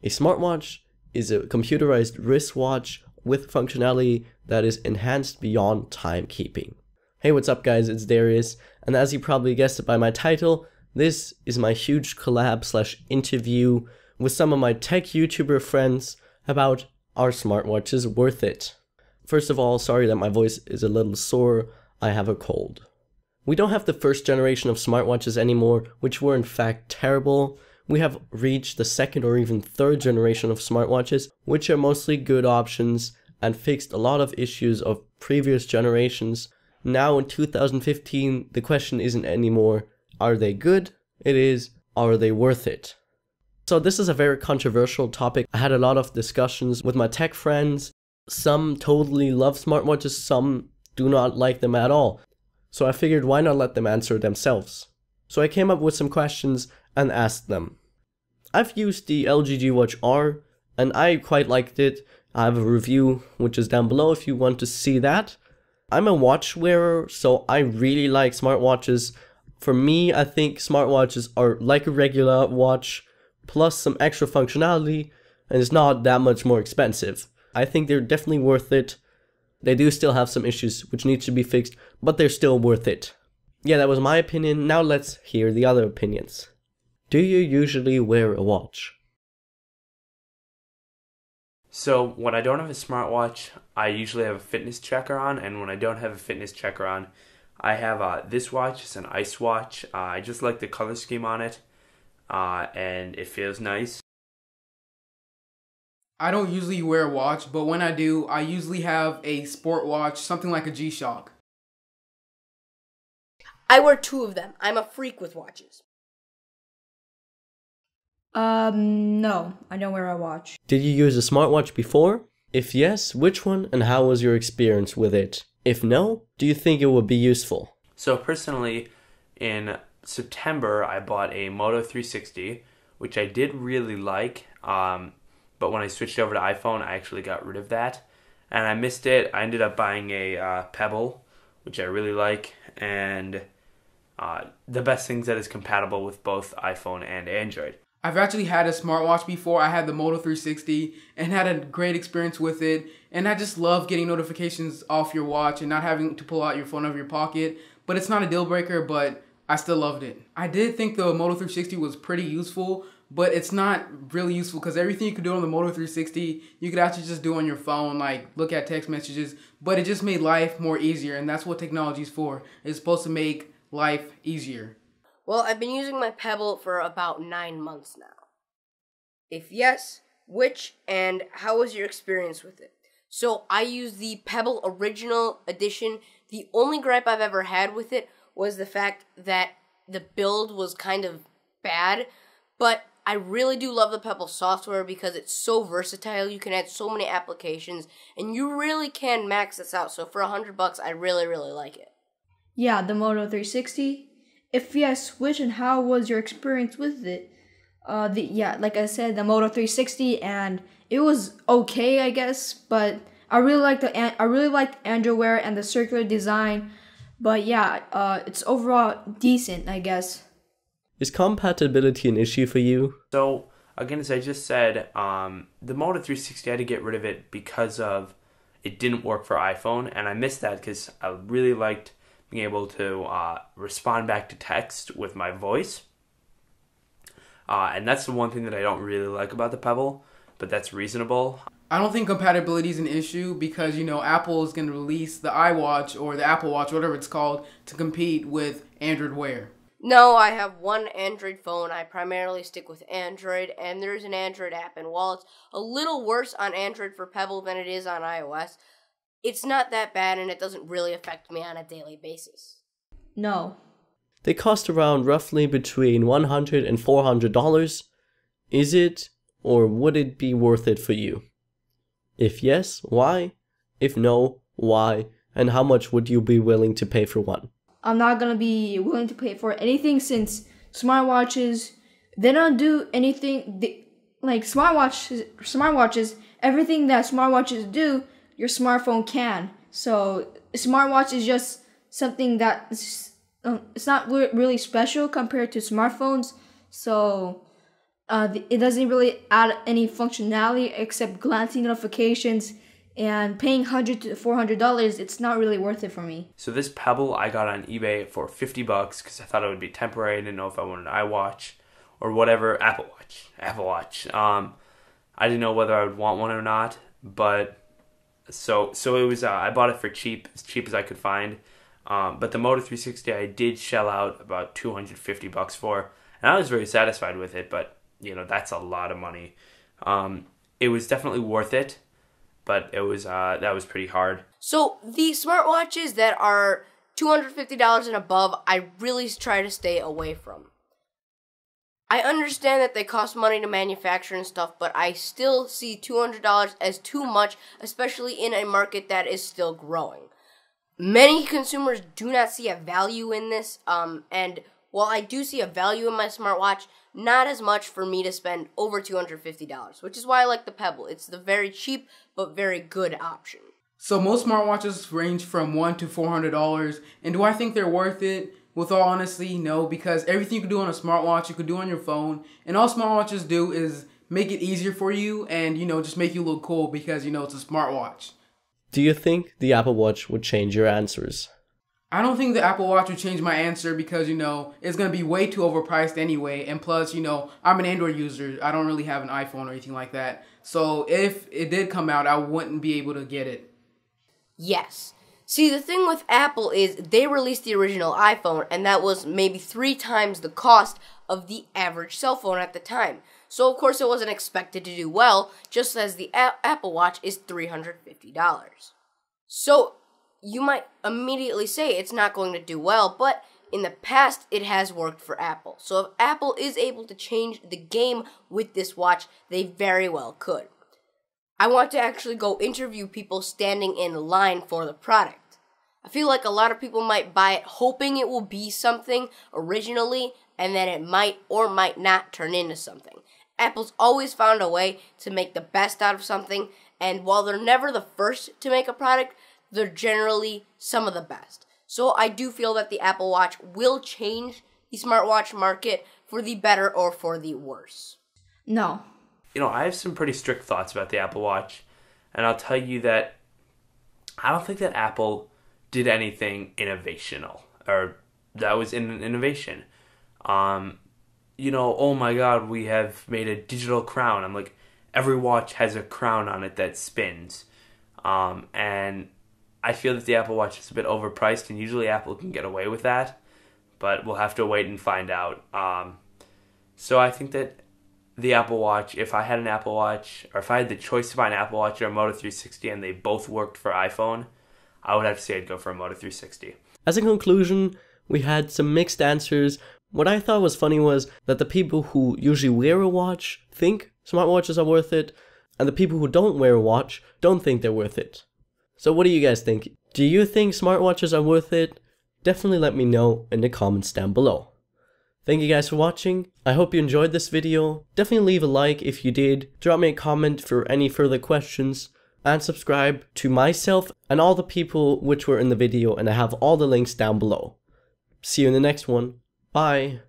A smartwatch is a computerized wristwatch with functionality that is enhanced beyond timekeeping. Hey, what's up guys, it's Darius, and as you probably guessed by my title, this is my huge collab/interview with some of my tech YouTuber friends about are smartwatches worth it? First of all, sorry that my voice is a little sore, I have a cold. We don't have the first generation of smartwatches anymore, which were in fact terrible. We have reached the second or even third generation of smartwatches, which are mostly good options and fixed a lot of issues of previous generations. Now in 2015, the question isn't anymore, are they good? It is, are they worth it? So this is a very controversial topic. I had a lot of discussions with my tech friends. Some totally love smartwatches, some do not like them at all. So I figured why not let them answer themselves. So I came up with some questions and asked them. I've used the LG G Watch R and I quite liked it. I have a review which is down below if you want to see that. I'm a watch wearer, so I really like smartwatches. For me, I think smartwatches are like a regular watch plus some extra functionality, and it's not that much more expensive. I think they're definitely worth it. They do still have some issues which need to be fixed, but they're still worth it. Yeah, that was my opinion. Now let's hear the other opinions. Do you usually wear a watch? So when I don't have a smartwatch, I usually have a fitness tracker on, and when I don't have a fitness tracker on, I have this watch. It's an ice watch. I just like the color scheme on it, and it feels nice. I don't usually wear a watch, but when I do, I usually have a sport watch, something like a G-Shock. I wear 2 of them. I'm a freak with watches. No, I don't wear a watch. Did you use a smartwatch before? If yes, which one and how was your experience with it? If no, do you think it would be useful? So personally, in September, I bought a Moto 360, which I did really like. But when I switched over to iPhone, I actually got rid of that. And I missed it. I ended up buying a Pebble, which I really like. And the best thing is that it's compatible with both iPhone and Android. I've actually had a smartwatch before. I had the Moto 360 and had a great experience with it. And I just love getting notifications off your watch and not having to pull out your phone out of your pocket. But it's not a deal breaker, but I still loved it. I did think the Moto 360 was pretty useful, but it's not really useful because everything you could do on the Moto 360, you could actually just do on your phone, like look at text messages, but it just made life more easier, and that's what technology is for. It's supposed to make life easier. Well, I've been using my Pebble for about 9 months now. If yes, which and how was your experience with it? So I used the Pebble Original Edition. The only gripe I've ever had with it was the fact that the build was kind of bad, but I really do love the Pebble software because it's so versatile. You can add so many applications, and you really can max this out. So for $100, I really like it. Yeah, the Moto 360. If yes, which and how was your experience with it? Like I said, the Moto 360, and it was okay, I guess. But I really liked Android Wear and the circular design. But yeah, it's overall decent, I guess. Is compatibility an issue for you? So, again, as I just said, the Moto 360, I had to get rid of it because of it didn't work for iPhone, and I missed that because I really liked being able to respond back to text with my voice. And that's the one thing that I don't really like about the Pebble, but that's reasonable. I don't think compatibility is an issue because, Apple is going to release the iWatch or the Apple Watch, whatever it's called, to compete with Android Wear. No, I have one Android phone. I primarily stick with Android, and there's an Android app. And while it's a little worse on Android for Pebble than it is on iOS, it's not that bad, and it doesn't really affect me on a daily basis. No. They cost around roughly between $100 and $400. Is it, or would it be worth it for you? If yes, why? If no, why? And how much would you be willing to pay for one? I'm not gonna be willing to pay for anything since smartwatches, they don't do anything, like smartwatches, everything that smartwatches do, your smartphone can. So a smartwatch is just something that it's not really special compared to smartphones. So It doesn't really add any functionality except glancing notifications, and paying $100 to $400. It's not really worth it for me. So this Pebble I got on eBay for $50 because I thought it would be temporary. I didn't know if I wanted an iWatch or whatever. Apple Watch. I didn't know whether I would want one or not, but so it was. I bought it for as cheap as I could find. But the Moto 360 I did shell out about $250 for, and I was very satisfied with it. But that's a lot of money. It was definitely worth it, but it was that was pretty hard. So the smartwatches that are $250 and above, I really try to stay away from. I understand that they cost money to manufacture and stuff, but I still see $200 as too much, especially in a market that is still growing. Many consumers do not see a value in this, and while I do see a value in my smartwatch, not as much for me to spend over $250, which is why I like the Pebble. It's the very cheap but very good option. So most smartwatches range from $100 to $400, and do I think they're worth it? With all honesty, no, because everything you can do on a smartwatch, you could do on your phone, and all smartwatches do is make it easier for you and, just make you look cool because, it's a smartwatch. Do you think the Apple Watch would change your answers? I don't think the Apple Watch would change my answer because, it's going to be way too overpriced anyway, and plus, I'm an Android user. I don't really have an iPhone or anything like that. So if it did come out, I wouldn't be able to get it. Yes. See, the thing with Apple is they released the original iPhone, and that was maybe 3 times the cost of the average cell phone at the time. So, of course, it wasn't expected to do well, just as the Apple Watch is $350. So, you might immediately say it's not going to do well, but in the past, it has worked for Apple. So, if Apple is able to change the game with this watch, they very well could. I want to actually go interview people standing in line for the product. I feel like a lot of people might buy it hoping it will be something originally, and then it might or might not turn into something. Apple's always found a way to make the best out of something, and while they're never the first to make a product, they're generally some of the best. So I do feel that the Apple Watch will change the smartwatch market for the better or for the worse. No. I have some pretty strict thoughts about the Apple Watch, and I'll tell you that I don't think that Apple did anything innovational, or that was an innovation. Oh my God, we have made a digital crown. I'm like, every watch has a crown on it that spins. And I feel that the Apple Watch is a bit overpriced, and usually Apple can get away with that, but we'll have to wait and find out. So I think that the Apple Watch, if I had an Apple Watch, or if I had the choice to buy an Apple Watch or a Moto 360 and they both worked for iPhone, I would have to say I'd go for a Moto 360. As a conclusion, we had some mixed answers. What I thought was funny was that the people who usually wear a watch think smartwatches are worth it, and the people who don't wear a watch don't think they're worth it. So what do you guys think? Do you think smartwatches are worth it? Definitely let me know in the comments down below. Thank you guys for watching. I hope you enjoyed this video. Definitely leave a like if you did. Drop me a comment for any further questions. And subscribe to myself and all the people which were in the video, and I have all the links down below. See you in the next one. Bye.